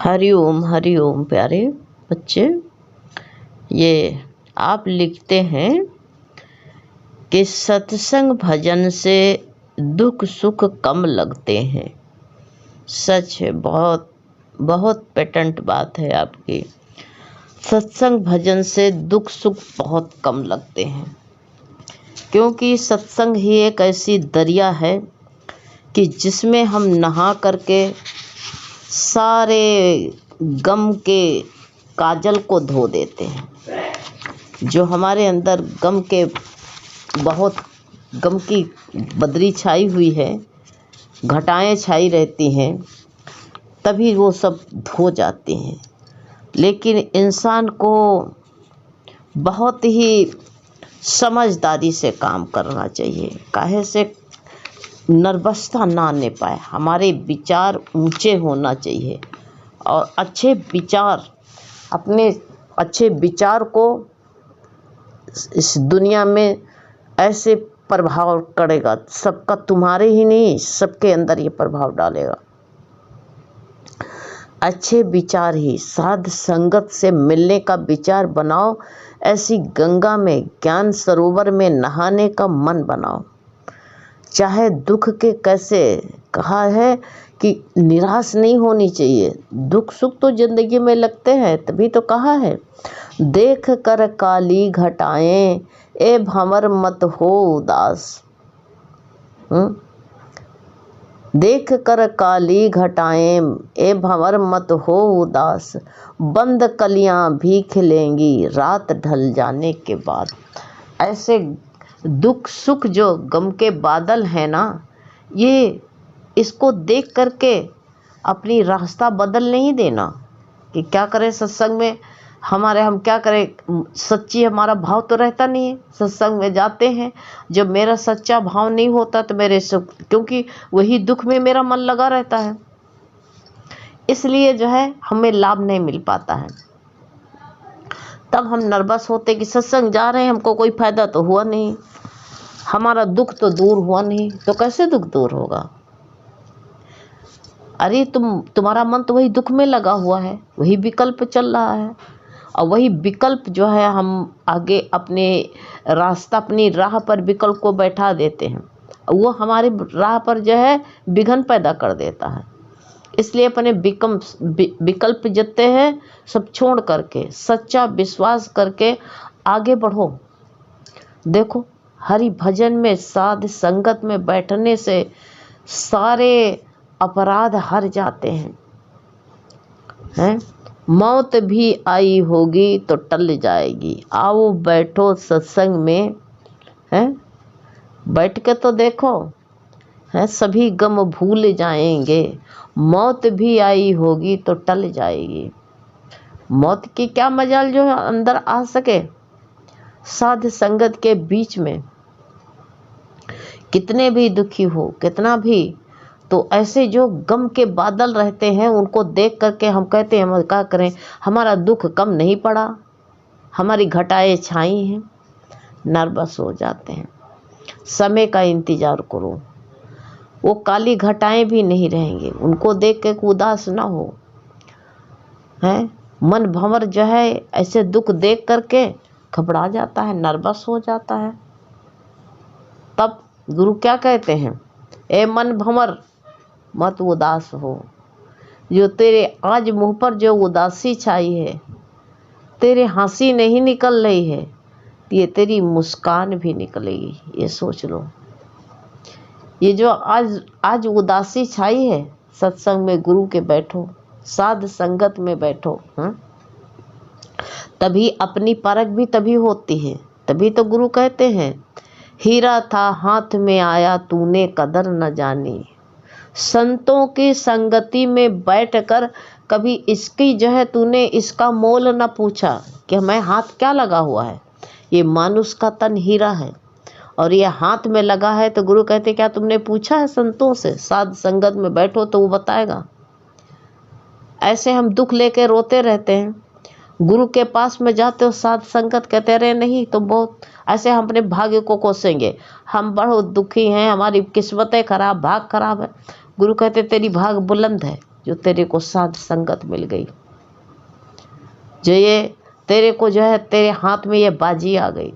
हरि ओम प्यारे बच्चे। ये आप लिखते हैं कि सत्संग भजन से दुख सुख कम लगते हैं। सच है, बहुत बहुत पेटेंट बात है आपकी। सत्संग भजन से दुख सुख बहुत कम लगते हैं, क्योंकि सत्संग ही एक ऐसी दरिया है कि जिसमें हम नहा करके सारे गम के काजल को धो देते हैं। जो हमारे अंदर गम की बदरी छाई हुई है, घटाएं छाई रहती हैं, तभी वो सब धो जाती हैं। लेकिन इंसान को बहुत ही समझदारी से काम करना चाहिए, काहे से नर्वसता ना आने पाए। हमारे विचार ऊंचे होना चाहिए और अच्छे विचार, अपने अच्छे विचार को इस दुनिया में ऐसे प्रभाव करेगा, सबका, तुम्हारे ही नहीं, सबके अंदर ये प्रभाव डालेगा। अच्छे विचार ही, साध संगत से मिलने का विचार बनाओ। ऐसी गंगा में, ज्ञान सरोवर में नहाने का मन बनाओ। चाहे दुख के, कैसे कहा है कि निराश नहीं होनी चाहिए। दुख सुख तो जिंदगी में लगते हैं, तभी तो कहा है, देख कर काली घटाएं ए भंवर मत हो उदास। देख कर काली घटाएं ए भंवर मत हो उदास, बंद कलियां भी खिलेंगी रात ढल जाने के बाद। ऐसे दुख सुख जो गम के बादल हैं ना, ये इसको देख करके अपनी रास्ता बदल नहीं देना कि क्या करें सत्संग में, हम क्या करें। सच्ची हमारा भाव तो रहता नहीं है। सत्संग में जाते हैं, जब मेरा सच्चा भाव नहीं होता तो क्योंकि वही दुख में मेरा मन लगा रहता है, इसलिए जो है हमें लाभ नहीं मिल पाता है। तब हम नर्वस होते कि सत्संग जा रहे हैं, हमको कोई फायदा तो हुआ नहीं, हमारा दुख तो दूर हुआ नहीं। तो कैसे दुख दूर होगा? अरे तुम्हारा मन तो वही दुख में लगा हुआ है, वही विकल्प चल रहा है, और वही विकल्प जो है हम आगे अपने अपनी राह पर विकल्प को बैठा देते हैं, वो हमारे राह पर जो है विघ्न पैदा कर देता है। इसलिए अपने विकल्प जितने हैं सब छोड़ करके सच्चा विश्वास करके आगे बढ़ो। देखो, हरि भजन में, साध संगत में बैठने से सारे अपराध हर जाते हैं। मौत भी आई होगी तो टल जाएगी। आओ बैठो सत्संग में, हैं, बैठ के तो देखो, हैं, सभी गम भूल जाएंगे। मौत भी आई होगी तो टल जाएगी। मौत की क्या मजाल जो है अंदर आ सके। साध संगत के बीच में कितने भी दुखी हो, कितना भी, तो ऐसे जो गम के बादल रहते हैं उनको देख करके हम कहते हैं, हम क्या करें, हमारा दुख कम नहीं पड़ा, हमारी घटाएं छाई हैं। नर्वस हो जाते हैं। समय का इंतजार करो, वो काली घटाएं भी नहीं रहेंगे, उनको देख के उदास ना हो। हैं, मन भंवर जो है ऐसे दुख देख करके घबरा जाता है, नर्वस हो जाता है। तब गुरु क्या कहते हैं, ए मन भंवर मत उदास हो। जो तेरे आज मुंह पर जो उदासी छाई है, तेरे हंसी नहीं निकल रही है, ये तेरी मुस्कान भी निकलेगी, ये सोच लो। ये जो आज उदासी छाई है, सत्संग में गुरु के बैठो, साध संगत में बैठो, तभी अपनी परख भी तभी होती है। तभी तो गुरु कहते हैं, हीरा था हाथ में आया तूने कदर न जानी। संतों की संगति में बैठकर कभी इसकी जो है तूने इसका मोल न पूछा कि मैं हाथ क्या लगा हुआ है। ये मानुष का तन हीरा है और ये हाथ में लगा है। तो गुरु कहते, क्या तुमने पूछा है संतों से? साध संगत में बैठो तो वो बताएगा। ऐसे हम दुख लेके रोते रहते हैं, गुरु के पास में जाते हो, साध संगत कहते रहे नहीं तो बहुत ऐसे हम अपने भाग्य को कोसेंगे, हम बहुत दुखी हैं, हमारी किस्मतें खराब, भाग खराब है। गुरु कहते तेरी भाग बुलंद है, जो तेरे को साध संगत मिल गई, जो ये तेरे को जो है तेरे हाथ में ये बाजी आ गई।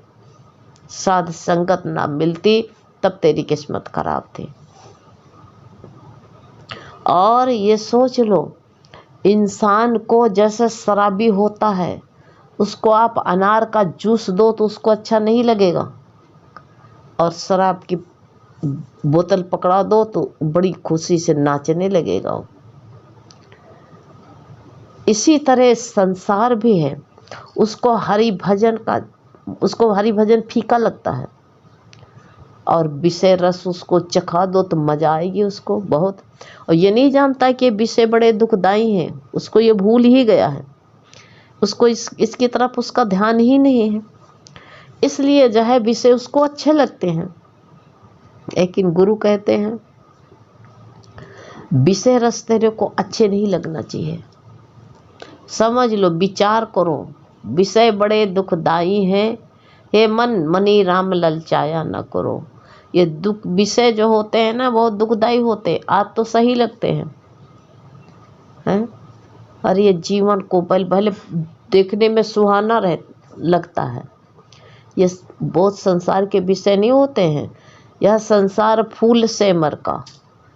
साध संगत ना मिलती तब तेरी किस्मत खराब थी। और ये सोच लो, इंसान को जैसे शराबी होता है, उसको आप अनार का जूस दो तो उसको अच्छा नहीं लगेगा, और शराब की बोतल पकड़ा दो तो बड़ी खुशी से नाचने लगेगा। इसी तरह संसार भी है, उसको हरि भजन फीका लगता है, और विषय रस उसको चखा दो तो मजा आएगी उसको बहुत। और ये नहीं जानता कि विषय बड़े दुखदाई हैं, उसको ये भूल ही गया है, उसको इसकी तरफ उसका ध्यान ही नहीं है, इसलिए जो है विषय उसको अच्छे लगते हैं। लेकिन गुरु कहते हैं विषय रस तेरे को अच्छे नहीं लगना चाहिए। समझ लो, विचार करो, विषय बड़े दुखदाई हैं, हे मन मनी राम ललचाया न करो। ये दुख विषय जो होते हैं ना बहुत दुखदाई होते, आज तो सही लगते हैं और ये जीवन को भले देखने में सुहाना लगता है। ये बहुत संसार के विषय नहीं होते हैं। यह संसार फूल से मरका,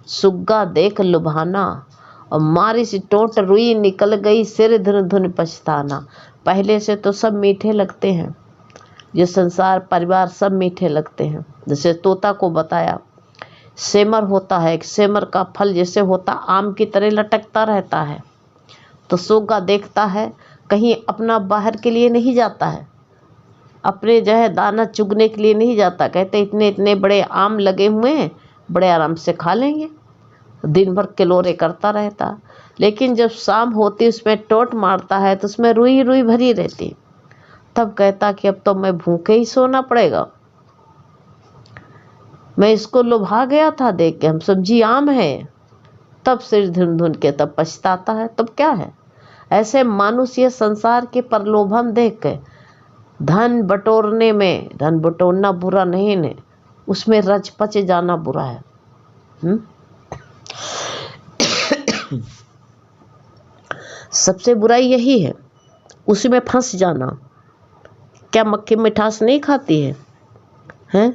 सुग्गा देख लुभाना, और मारी सी टोट रुई निकल गई, सिर धुन धुन पछताना। पहले से तो सब मीठे लगते हैं, ये संसार परिवार सब मीठे लगते हैं। जैसे तोता को बताया, सेमर होता है, एक सेमर का फल जैसे होता आम की तरह लटकता रहता है, तो सुग्गा देखता है, कहीं अपना बाहर के लिए नहीं जाता है, अपने जो है दाना चुगने के लिए नहीं जाता। कहते इतने इतने बड़े आम लगे हुए हैं, बड़े आराम से खा लेंगे, दिन भर किलोरे करता रहता। लेकिन जब शाम होती उसमें टोट मारता है तो उसमें रुई रुई भरी रहती, तब कहता कि अब तो मैं भूखे ही सोना पड़ेगा, मैं इसको लुभा गया था देख के, हम सब्जी आम है, तब सिर धुन धुन के तब पछताता है। तब क्या है, ऐसे मानुष्य संसार के प्रलोभन देख के धन बटोरने में, धन बटोरना बुरा नहीं है, उसमें रच पच जाना बुरा है। सबसे बुराई यही है, उसी में फंस जाना। क्या मक्खी मिठास नहीं खाती है, हैं?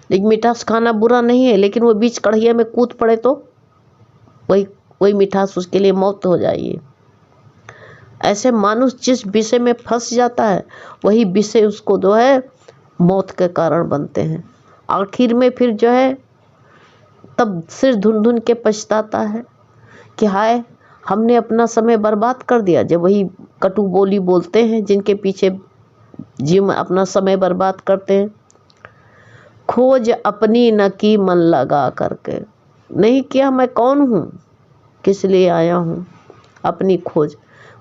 लेकिन मिठास खाना बुरा नहीं है, लेकिन वो बीच कढ़िया में कूद पड़े तो वही मिठास उसके लिए मौत हो जाएगी। ऐसे मानुष जिस विषय में फंस जाता है, वही विषय उसको जो है मौत के कारण बनते हैं। आखिर में फिर जो है तब सिर धुन धुन के पछताता है कि हाय हमने अपना समय बर्बाद कर दिया। जब वही कटु बोली बोलते हैं जिनके पीछे जीव अपना समय बर्बाद करते हैं, खोज अपनी न की मन लगा करके, नहीं किया मैं कौन हूँ, किस लिए आया हूँ, अपनी खोज।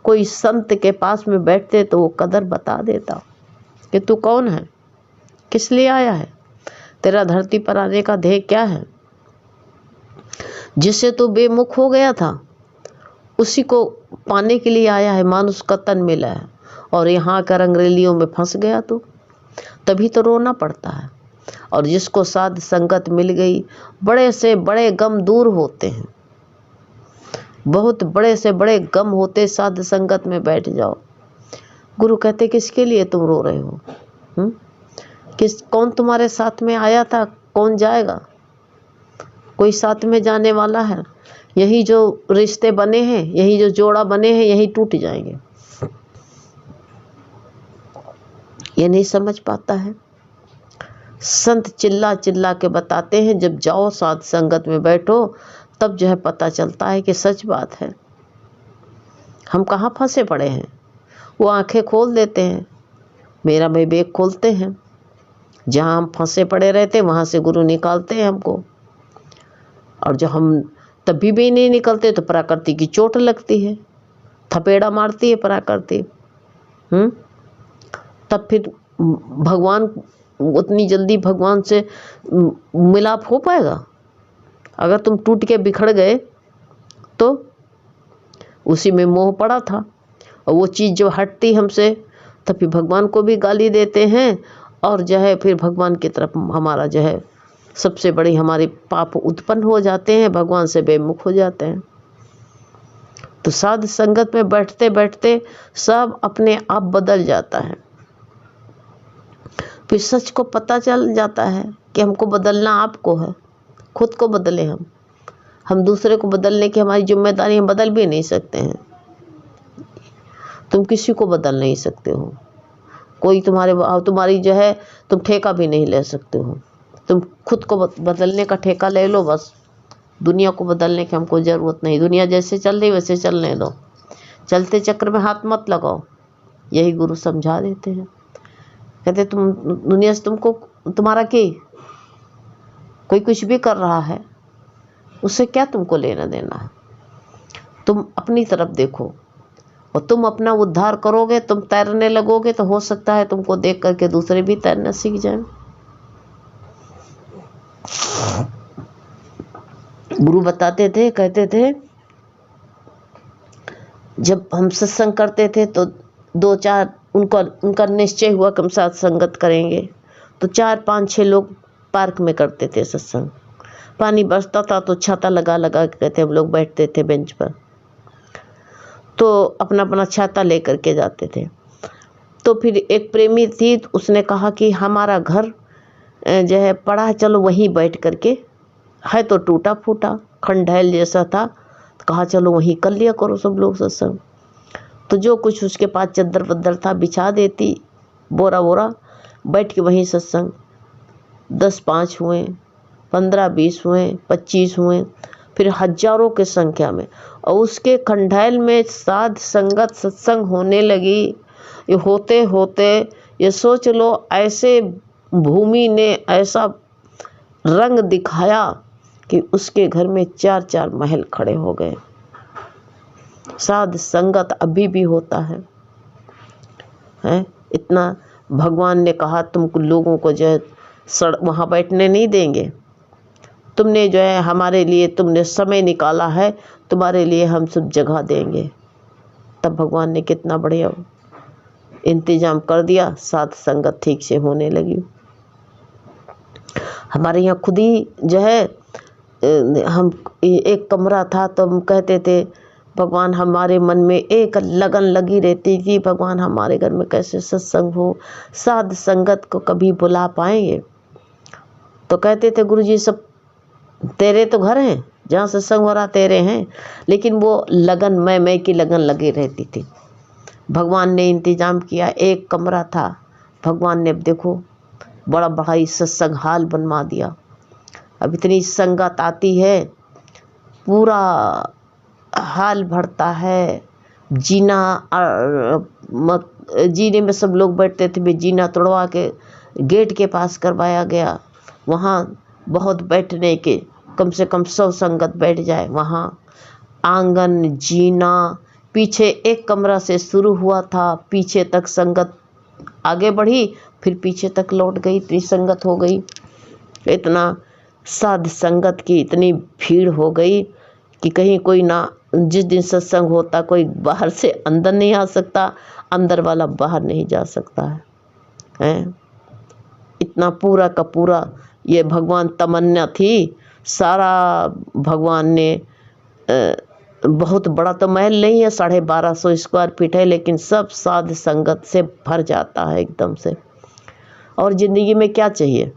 कोई संत के पास में बैठते तो वो कदर बता देता कि तू कौन है, किस लिए आया है, तेरा धरती पर आने का ध्येय क्या है। जिससे तू बेमुख हो गया था उसी को पाने के लिए आया है, मानुष का तन मिला है, और यहाँ का रंगरेलियों में फंस गया तू, तभी तो रोना पड़ता है। और जिसको साध संगत मिल गई, बड़े से बड़े गम दूर होते हैं, बहुत बड़े से बड़े गम होते साध संगत में बैठ जाओ। गुरु कहते किसके लिए तुम रो रहे हो, कौन तुम्हारे साथ में आया था, कौन जाएगा, कोई साथ में जाने वाला है। यही जो रिश्ते बने हैं, यही जो जोड़ा बने हैं, यही टूट जाएंगे। ये नहीं समझ पाता है। संत चिल्ला चिल्ला के बताते हैं, जब जाओ साध संगत में बैठो तब जो है पता चलता है कि सच बात है, हम कहाँ फंसे पड़े हैं। वो आंखें खोल देते हैं, मेरा विवेक खोलते हैं, जहाँ हम फंसे पड़े रहते वहाँ से गुरु निकालते हैं हमको। और जो हम तभी भी नहीं निकलते तो प्रकृति की चोट लगती है, थपेड़ा मारती है प्रकृति। तब फिर भगवान उतनी जल्दी भगवान से मिलाप हो पाएगा? अगर तुम टूट के बिखड़ गए तो उसी में मोह पड़ा था, और वो चीज़ जो हटती हमसे तब फिर भगवान को भी गाली देते हैं, और जो है फिर भगवान की तरफ हमारा जो है सबसे बड़ी हमारे पाप उत्पन्न हो जाते हैं, भगवान से बेमुख हो जाते हैं। तो साध संगत में बैठते बैठते सब अपने आप बदल जाता है। फिर सच को पता चल जाता है कि हमको बदलना आपको है, खुद को बदले हम दूसरे को बदलने की हमारी जिम्मेदारी, हम बदल भी नहीं सकते हैं। तुम किसी को बदल नहीं सकते हो, कोई तुम्हारी जो है तुम ठेका भी नहीं ले सकते हो। तुम खुद को बदलने का ठेका ले लो बस। दुनिया को बदलने की हमको ज़रूरत नहीं, दुनिया जैसे चल रही वैसे चलने दो, चलते चक्र में हाथ मत लगाओ। यही गुरु समझा देते हैं। कहते तुम दुनिया से तुमको तुम्हारा कोई कुछ भी कर रहा है उससे क्या तुमको लेना देना है। तुम अपनी तरफ देखो और तुम अपना उद्धार करोगे, तुम तैरने लगोगे तो हो सकता है तुमको देख करके दूसरे भी तैरना सीख जाएं। गुरु बताते थे, कहते थे जब हम सत्संग करते थे तो 2-4 उनका निश्चय हुआ कि हम साथ संगत करेंगे, तो 4-5-6 लोग पार्क में करते थे सत्संग। पानी बरसता था तो छाता लगा लगा के कहते हम लोग बैठते थे बेंच पर, तो अपना अपना छाता लेकर के जाते थे। तो फिर एक प्रेमी थी, उसने कहा कि हमारा घर जो है पड़ा है, चलो वहीं बैठ करके, है तो टूटा फूटा खंडहल जैसा था, तो कहा चलो वहीं कर लिया करो सब लोग सत्संग। तो जो कुछ उसके पास चद्दर वद्दर था बिछा देती, बोरा बोरा, बैठ के वहीं सत्संग। 10-5 हुए, 15-20 हुए, 25 हुए, फिर हजारों के संख्या में। और उसके खंडहल में साध संगत सत्संग होने लगी। ये होते होते ये सोच लो, ऐसे भूमि ने ऐसा रंग दिखाया कि उसके घर में 4-4 महल खड़े हो गए। साध संगत अभी भी होता है इतना। भगवान ने कहा तुमको लोगों को जो है वहाँ बैठने नहीं देंगे, तुमने जो है हमारे लिए तुमने समय निकाला है, तुम्हारे लिए हम सब जगह देंगे। तब भगवान ने कितना बढ़िया इंतजाम कर दिया, साथ संगत ठीक से होने लगी। हमारे यहाँ खुद ही जो है हम एक कमरा था, तो हम कहते थे भगवान, हमारे मन में एक लगन लगी रहती थी, भगवान हमारे घर में कैसे सत्संग हो, साध संगत को कभी बुला पाएंगे। तो कहते थे गुरुजी सब तेरे तो घर हैं, जहाँ सत्संग हो रहा तेरे हैं, लेकिन वो लगन मैं की लगन लगी रहती थी। भगवान ने इंतजाम किया, एक कमरा था, भगवान ने देखो बड़ा बड़ा ही सत्संग हाल बनवा दिया। अब इतनी संगत आती है, पूरा हाल भरता है। जीने में सब लोग बैठते थे, भी जीना तोड़वा के गेट के पास करवाया गया। वहाँ बहुत बैठने के कम से कम 100 संगत बैठ जाए। वहाँ आंगन, जीना, पीछे एक कमरा से शुरू हुआ था, पीछे तक संगत आगे बढ़ी, फिर पीछे तक लौट गई, इतनी संगत हो गई। इतना साध संगत की इतनी भीड़ हो गई कि कहीं कोई ना, जिस दिन सत्संग होता कोई बाहर से अंदर नहीं आ सकता, अंदर वाला बाहर नहीं जा सकता है। इतना पूरा का पूरा ये भगवान तमन्ना थी। सारा भगवान ने बहुत बड़ा तो महल नहीं है, 1250 स्क्वायर फीट है, लेकिन सब साध संगत से भर जाता है एकदम से। और ज़िंदगी में क्या चाहिए?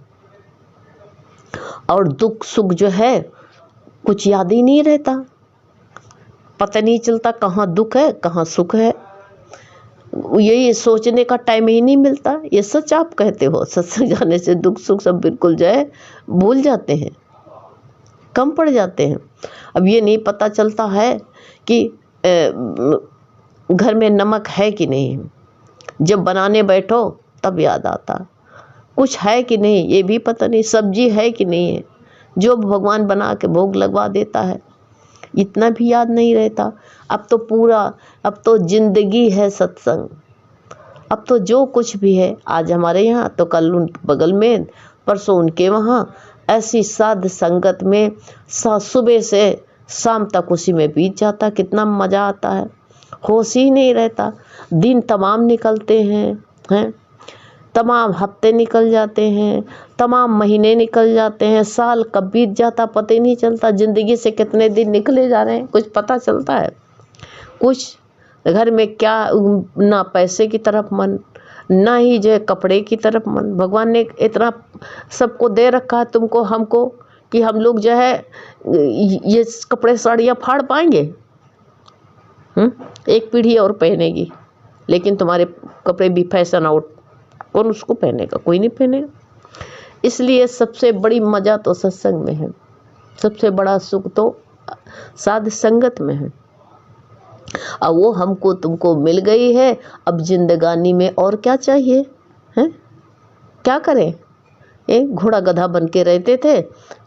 और दुख सुख जो है कुछ याद ही नहीं रहता, पता नहीं चलता कहाँ दुख है कहाँ सुख है, यही सोचने का टाइम ही नहीं मिलता। ये सच आप कहते हो, सत्संग जाने से दुख सुख सब बिल्कुल जो है भूल जाते हैं, कम पड़ जाते हैं। अब ये नहीं पता चलता है कि घर में नमक है कि नहीं, जब बनाने बैठो तब याद आता, कुछ है कि नहीं ये भी पता नहीं, सब्जी है कि नहीं है, जो भगवान बना के भोग लगवा देता है इतना भी याद नहीं रहता। अब तो जिंदगी है सत्संग, अब तो जो कुछ भी है, आज हमारे यहाँ तो कल उन बगल में, परसों उनके वहाँ, ऐसी साध संगत में सुबह से शाम तक उसी में बीत जाता। कितना मज़ा आता है, होश ही नहीं रहता। दिन तमाम निकलते हैं, तमाम हफ्ते निकल जाते हैं, तमाम महीने निकल जाते हैं, साल कब बीत जाता पता ही नहीं चलता। ज़िंदगी से कितने दिन निकले जा रहे हैं कुछ पता चलता है? कुछ घर में क्या, ना पैसे की तरफ मन, ना ही जो है कपड़े की तरफ मन। भगवान ने इतना सबको दे रखा है तुमको हमको कि हम लोग जो है ये कपड़े साड़ियाँ फाड़ पाएंगे? एक पीढ़ी और पहनेगी, लेकिन तुम्हारे कपड़े भी फैशन आउट, कौन उसको पहनेगा? कोई नहीं पहनेगा। इसलिए सबसे बड़ी मज़ा तो सत्संग में है, सबसे बड़ा सुख तो साध संगत में है। अब वो हमको तुमको मिल गई है, अब जिंदगानी में और क्या चाहिए हैं? क्या करें? एक घोड़ा गधा बन के रहते थे,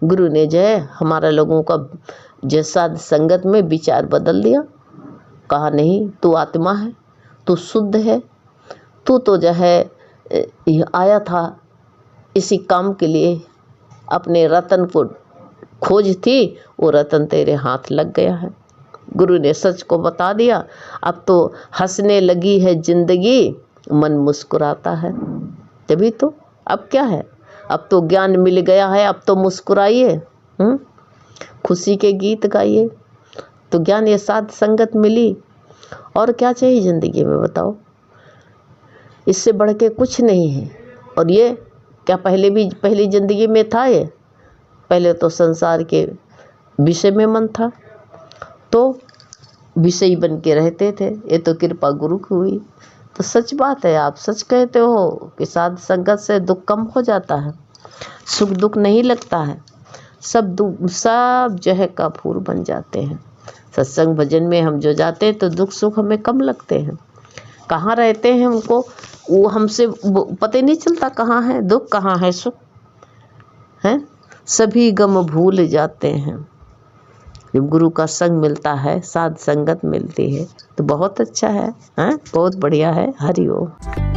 गुरु ने जो है हमारा लोगों का जो साध संगत में विचार बदल दिया। कहा नहीं, तू आत्मा है, तू शुद्ध है, तू तो जो है आया था इसी काम के लिए, अपने रतन को खोज थी, वो रतन तेरे हाथ लग गया है। गुरु ने सच को बता दिया। अब तो हंसने लगी है जिंदगी, मन मुस्कुराता है। तभी तो अब क्या है, अब तो ज्ञान मिल गया है, अब तो मुस्कुराइए, खुशी के गीत गाइए। तो ज्ञान ये साध संगत मिली, और क्या चाहिए ज़िंदगी में बताओ? इससे बढ़ के कुछ नहीं है। और ये क्या पहली ज़िंदगी में था? ये पहले तो संसार के विषय में मन था, तो विषयी बन के रहते थे। ये तो कृपा गुरु की हुई। तो सच बात है, आप सच कहते हो कि साध संगत से दुख कम हो जाता है, सुख दुख नहीं लगता है, सब जो है काफूर बन जाते हैं। सत्संग भजन में हम जो जाते हैं तो दुख सुख हमें कम लगते हैं। कहाँ रहते हैं हमको वो हमसे पता नहीं चलता, कहाँ है दुख कहाँ है सुख, हैं? सभी गम भूल जाते हैं। जब गुरु का संग मिलता है, साध संगत मिलती है, तो बहुत अच्छा है, हैं? बहुत बढ़िया है। हरि ओम।